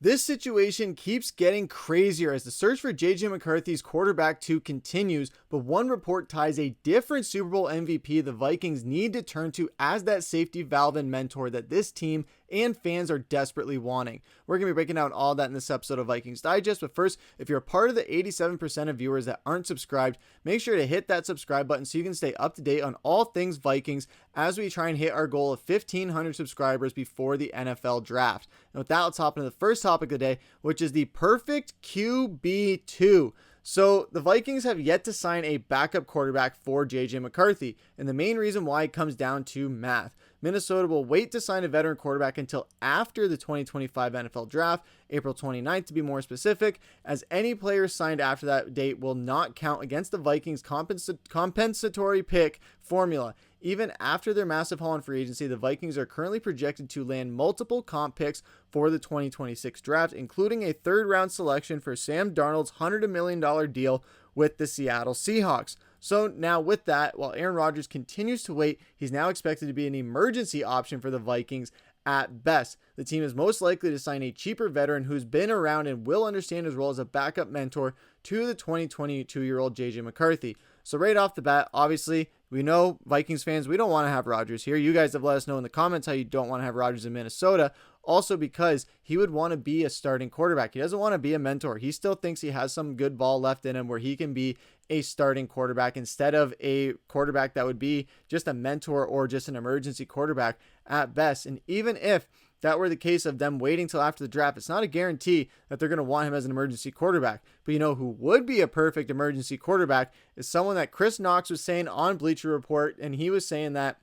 This situation keeps getting crazier as the search for JJ McCarthy's quarterback 2 continues, but one report ties a different Super Bowl MVP the Vikings need to turn to as that safety valve and mentor that this team and fans are desperately wanting. We're going to be breaking down all that in this episode of Vikings Digest, but first, if you're a part of the 87% of viewers that aren't subscribed, make sure to hit that subscribe button so you can stay up to date on all things Vikings as we try and hit our goal of 1,500 subscribers before the NFL draft. And with that, let's hop into the first topic of the day, which is the perfect QB2. So the Vikings have yet to sign a backup quarterback for JJ McCarthy, and the main reason why comes down to math. Minnesota will wait to sign a veteran quarterback until after the 2025 NFL Draft, April 29th to be more specific, as any players signed after that date will not count against the Vikings' compensatory pick formula. Even after their massive haul in free agency, the Vikings are currently projected to land multiple comp picks for the 2026 draft, including a third-round selection for Sam Darnold's $100 million deal with the Seattle Seahawks. So now with that, while Aaron Rodgers continues to wait, he's now expected to be an emergency option for the Vikings at best. The team is most likely to sign a cheaper veteran who's been around and will understand his role as a backup mentor to the 22-year-old JJ McCarthy. So right off the bat, obviously, we know Vikings fans, we don't want to have Rodgers here. You guys have let us know in the comments how you don't want to have Rodgers in Minnesota. Also because he would want to be a starting quarterback. He doesn't want to be a mentor. He still thinks he has some good ball left in him where he can be a starting quarterback instead of a quarterback that would be just a mentor or just an emergency quarterback at best. And even if that were the case of them waiting till after the draft, it's not a guarantee that they're going to want him as an emergency quarterback. But you know who would be a perfect emergency quarterback is someone that Chris Knox was saying on Bleacher Report, and he was saying that,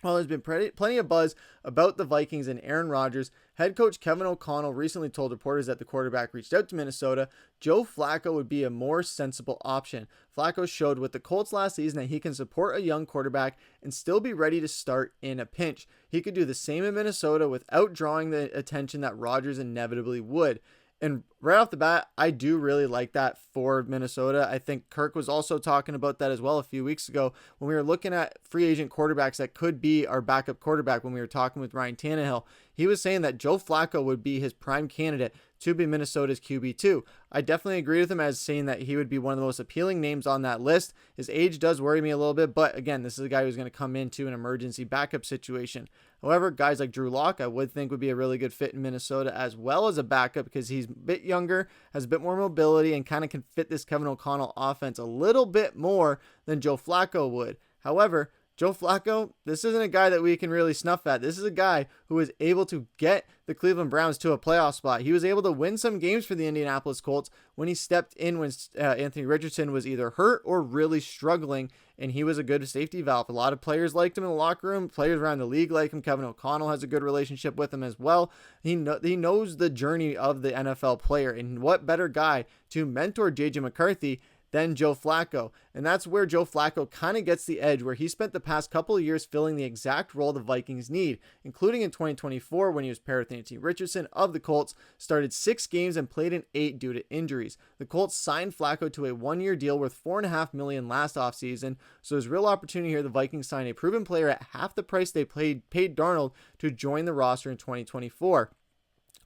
well, there's been plenty of buzz about the Vikings and Aaron Rodgers. Head coach Kevin O'Connell recently told reporters that the quarterback reached out to Minnesota. Joe Flacco would be a more sensible option. Flacco showed with the Colts last season that he can support a young quarterback and still be ready to start in a pinch. He could do the same in Minnesota without drawing the attention that Rodgers inevitably would. And right off the bat, I do really like that for Minnesota. I think Kirk was also talking about that as well a few weeks ago when we were looking at free agent quarterbacks that could be our backup quarterback when we were talking with Ryan Tannehill. He was saying that Joe Flacco would be his prime candidate to be Minnesota's QB2. I definitely agree with him as saying that he would be one of the most appealing names on that list. His age does worry me a little bit, but again, this is a guy who's going to come into an emergency backup situation. However, guys like Drew Lock, I would think would be a really good fit in Minnesota as well as a backup because he's a bit younger, has a bit more mobility, and kind of can fit this Kevin O'Connell offense a little bit more than Joe Flacco would. However, Joe Flacco, this isn't a guy that we can really snuff at. This is a guy who was able to get the Cleveland Browns to a playoff spot. He was able to win some games for the Indianapolis Colts when he stepped in when Anthony Richardson was either hurt or really struggling, and he was a good safety valve. A lot of players liked him in the locker room. Players around the league like him. Kevin O'Connell has a good relationship with him as well. He knows the journey of the NFL player, and what better guy to mentor JJ McCarthy than Joe Flacco. And that's where Joe Flacco kind of gets the edge, where he spent the past couple of years filling the exact role the Vikings need, including in 2024 when he was paired with Anthony Richardson of the Colts, started 6 games and played in 8 due to injuries. The Colts signed Flacco to a 1-year deal worth $4.5 million last offseason, so there's real opportunity here. The Vikings signed a proven player at half the price they paid Darnold to join the roster in 2024.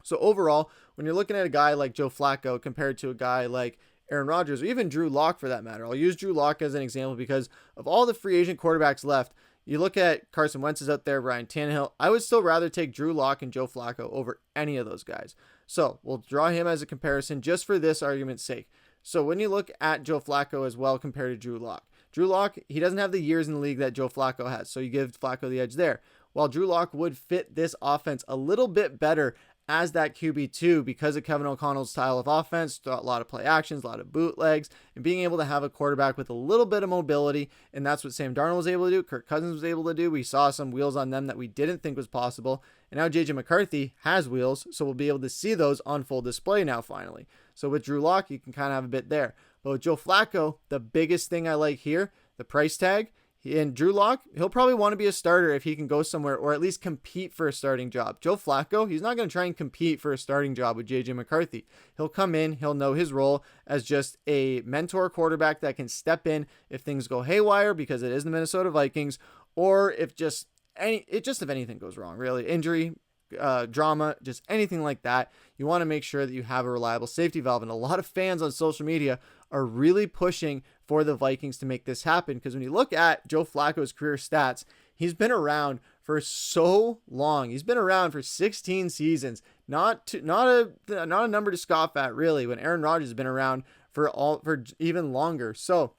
So overall, when you're looking at a guy like Joe Flacco compared to a guy like Aaron Rodgers, or even Drew Lock for that matter. I'll use Drew Lock as an example because of all the free agent quarterbacks left. You look at Carson Wentz is out there, Ryan Tannehill. I would still rather take Drew Lock and Joe Flacco over any of those guys. So we'll draw him as a comparison just for this argument's sake. So when you look at Joe Flacco as well compared to Drew Lock, he doesn't have the years in the league that Joe Flacco has. So you give Flacco the edge there. While Drew Lock would fit this offense a little bit better as that QB2 because of Kevin O'Connell's style of offense, a lot of play actions, a lot of bootlegs, and being able to have a quarterback with a little bit of mobility. And that's what Sam Darnold was able to do. Kirk Cousins was able to do. We saw some wheels on them that we didn't think was possible. And now JJ McCarthy has wheels, so we'll be able to see those on full display now finally. So with Drew Lock, you can kind of have a bit there. But with Joe Flacco, the biggest thing I like here, the price tag. And Drew Lock, he'll probably want to be a starter if he can go somewhere or at least compete for a starting job. Joe Flacco, he's not going to try and compete for a starting job with JJ McCarthy. He'll come in, he'll know his role as just a mentor quarterback that can step in if things go haywire because it is the Minnesota Vikings, or if anything goes wrong, really. Injury, drama, just anything like that, you want to make sure that you have a reliable safety valve. And a lot of fans on social media are really pushing for the Vikings to make this happen, because when you look at Joe Flacco's career stats, he's been around for so long. He's been around for 16 seasons. Not a number to scoff at, really, when Aaron Rodgers has been around for even longer. So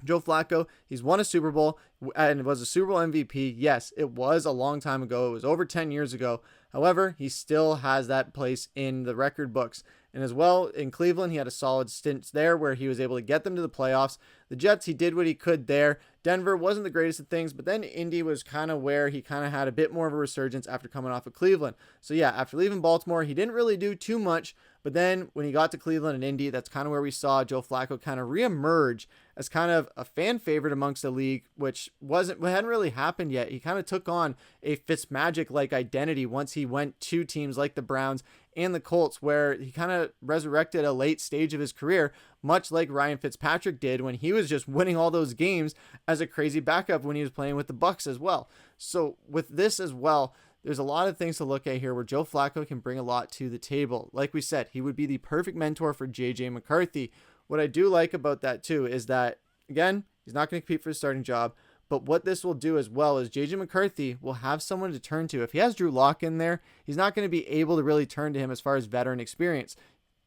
Joe Flacco, he's won a Super Bowl and was a Super Bowl MVP. Yes, it was a long time ago. It was over 10 years ago. However, he still has that place in the record books. And as well, in Cleveland, he had a solid stint there where he was able to get them to the playoffs. The Jets, he did what he could there. Denver wasn't the greatest of things, but then Indy was kind of where he kind of had a bit more of a resurgence after coming off of Cleveland. So yeah, after leaving Baltimore, he didn't really do too much. But then when he got to Cleveland and Indy, that's kind of where we saw Joe Flacco kind of reemerge as kind of a fan favorite amongst the league, which hadn't really happened yet. He kind of took on a Fitzmagic-like identity once he went to teams like the Browns and the Colts, where he kind of resurrected a late stage of his career, much like Ryan Fitzpatrick did when he was just winning all those games as a crazy backup when he was playing with the Bucs as well. So with this as well, there's a lot of things to look at here where Joe Flacco can bring a lot to the table. Like we said, he would be the perfect mentor for JJ McCarthy. What I do like about that too is that, again, he's not going to compete for the starting job, but what this will do as well is JJ McCarthy will have someone to turn to. If he has Drew Lock in there, he's not going to be able to really turn to him as far as veteran experience.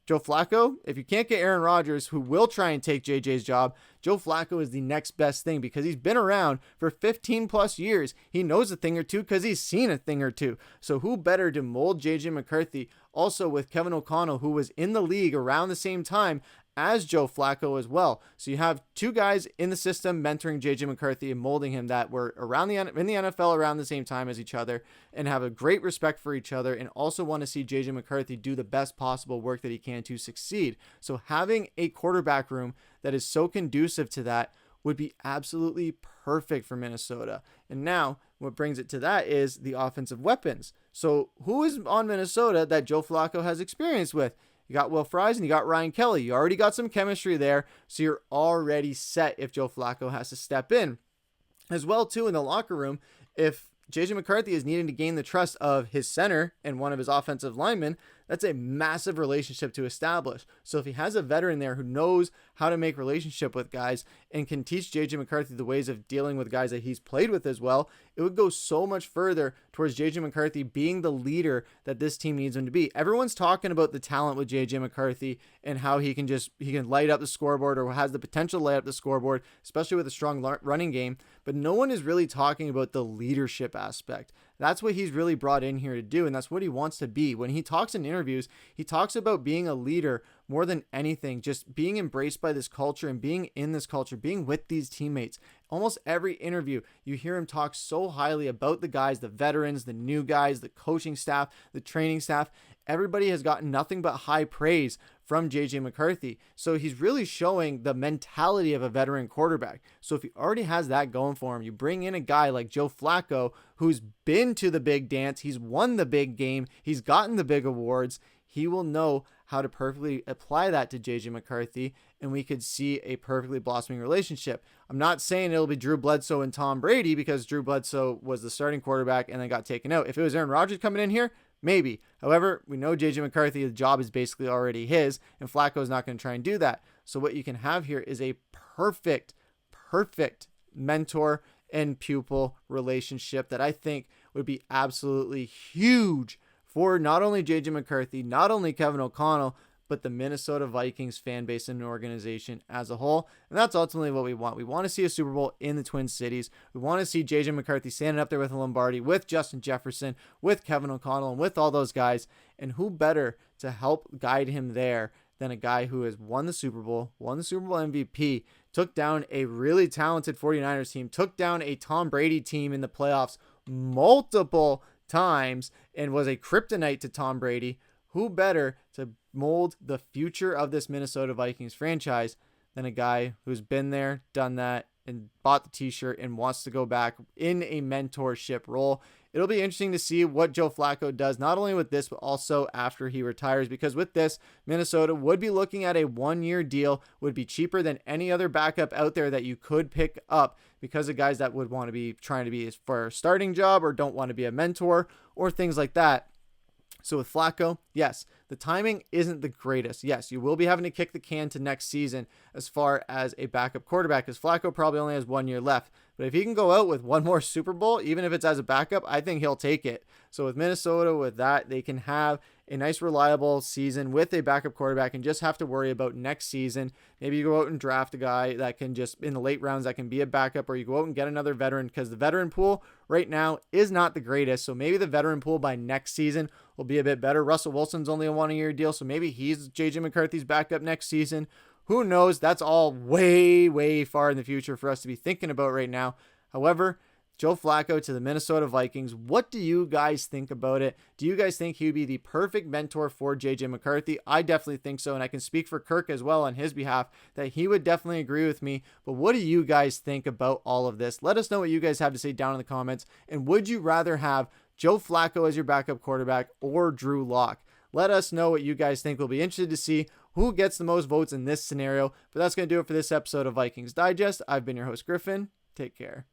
Joe Flacco, if you can't get Aaron Rodgers, who will try and take JJ's job, Joe Flacco is the next best thing because he's been around for 15 plus years. He knows a thing or two because he's seen a thing or two. So who better to mold JJ McCarthy? Also with Kevin O'Connell, who was in the league around the same time as Joe Flacco as well. So you have two guys in the system mentoring JJ McCarthy and molding him that were in the NFL around the same time as each other and have a great respect for each other and also want to see JJ McCarthy do the best possible work that he can to succeed. So having a quarterback room that is so conducive to that would be absolutely perfect for Minnesota. And now what brings it to that is the offensive weapons. So who is on Minnesota that Joe Flacco has experience with? You got Will Fries and you got Ryan Kelly. You already got some chemistry there, so you're already set if Joe Flacco has to step in. As well, too, in the locker room, if JJ McCarthy is needing to gain the trust of his center and one of his offensive linemen, that's a massive relationship to establish. So if he has a veteran there who knows how to make relationship with guys and can teach JJ McCarthy the ways of dealing with guys that he's played with as well, it would go so much further towards JJ McCarthy being the leader that this team needs him to be. Everyone's talking about the talent with JJ McCarthy and how he can light up the scoreboard or has the potential to light up the scoreboard, especially with a strong running game. But no one is really talking about the leadership aspect. That's what he's really brought in here to do, and that's what he wants to be. When he talks in interviews, he talks about being a leader more than anything, just being embraced by this culture and being in this culture, being with these teammates. Almost every interview, you hear him talk so highly about the guys, the veterans, the new guys, the coaching staff, the training staff. Everybody has gotten nothing but high praise from JJ McCarthy. So he's really showing the mentality of a veteran quarterback. So if he already has that going for him, you bring in a guy like Joe Flacco, who's been to the big dance, he's won the big game, he's gotten the big awards, he will know how to perfectly apply that to JJ McCarthy, and we could see a perfectly blossoming relationship. I'm not saying it'll be Drew Bledsoe and Tom Brady because Drew Bledsoe was the starting quarterback and then got taken out. If it was Aaron Rodgers coming in here, maybe. However, we know JJ McCarthy, the job is basically already his, and Flacco is not going to try and do that. So what you can have here is a perfect mentor and pupil relationship that I think would be absolutely huge for not only JJ McCarthy, not only Kevin O'Connell, but the Minnesota Vikings fan base and organization as a whole. And that's ultimately what we want. We want to see a Super Bowl in the Twin Cities. We want to see JJ McCarthy standing up there with Lombardi, with Justin Jefferson, with Kevin O'Connell, and with all those guys. And who better to help guide him there than a guy who has won the Super Bowl MVP, took down a really talented 49ers team, took down a Tom Brady team in the playoffs multiple times, and was a kryptonite to Tom Brady. Who better to mold the future of this Minnesota Vikings franchise than a guy who's been there, done that, and bought the t-shirt and wants to go back in a mentorship role? it'll be interesting to see what Joe Flacco does, not only with this, but also after he retires, because with this, Minnesota would be looking at a 1-year deal, would be cheaper than any other backup out there that you could pick up, because of guys that would want to be trying to be for a starting job or don't want to be a mentor or things like that. So with Flacco, yes, the timing isn't the greatest. Yes, you will be having to kick the can to next season as far as a backup quarterback, because Flacco probably only has 1 year left. But if he can go out with one more Super Bowl, even if it's as a backup, I think he'll take it. So with Minnesota, with that, they can have a nice, reliable season with a backup quarterback and just have to worry about next season. Maybe you go out and draft a guy that can just, in the late rounds, that can be a backup, or you go out and get another veteran, because the veteran pool right now is not the greatest. So maybe the veteran pool by next season will be a bit better. Russell Wilson's only a 1-year deal, so maybe he's JJ McCarthy's backup next season. Who knows? That's all way, way far in the future for us to be thinking about right now. However, Joe Flacco to the Minnesota Vikings, what do you guys think about it? Do you guys think he would be the perfect mentor for JJ McCarthy? I definitely think so, and I can speak for Kirk as well on his behalf that he would definitely agree with me. But what do you guys think about all of this? Let us know what you guys have to say down in the comments. And would you rather have Joe Flacco as your backup quarterback or Drew Lock? Let us know what you guys think. We'll be interested to see who gets the most votes in this scenario. But that's going to do it for this episode of Vikings Digest. I've been your host, Griffin. Take care.